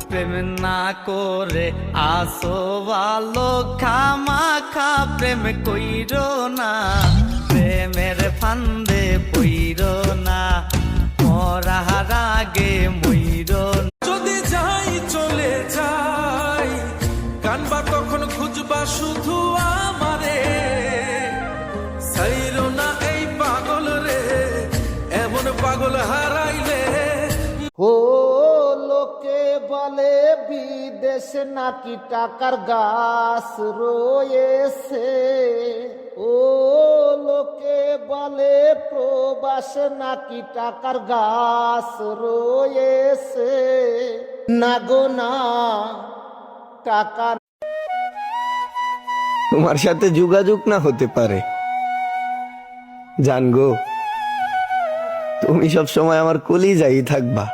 প্রেম না করে আসো ভালো, খামাখা প্রেম কইরো না, প্রেমের ফান্দে পইরো না, মরার আগে মইরো না। যদি যাই চলে যাই, কানবা তখন খুঁজবা শুধু আমারে, ছাইরো না এই পাগল রে, এমন পাগল হারাইলে। ও লোকে বলে বিদেশ নাকি টাকার গাছ রয়েছে, ও লোকে বলে প্রবাস নাকি টাকার গাছ রয়েছে, না গো না টাকা। তোমার সাথে যোগাযোগ না হতে পারে জানগো, তুমি সব সময় আমার কলিজাই থাকবা।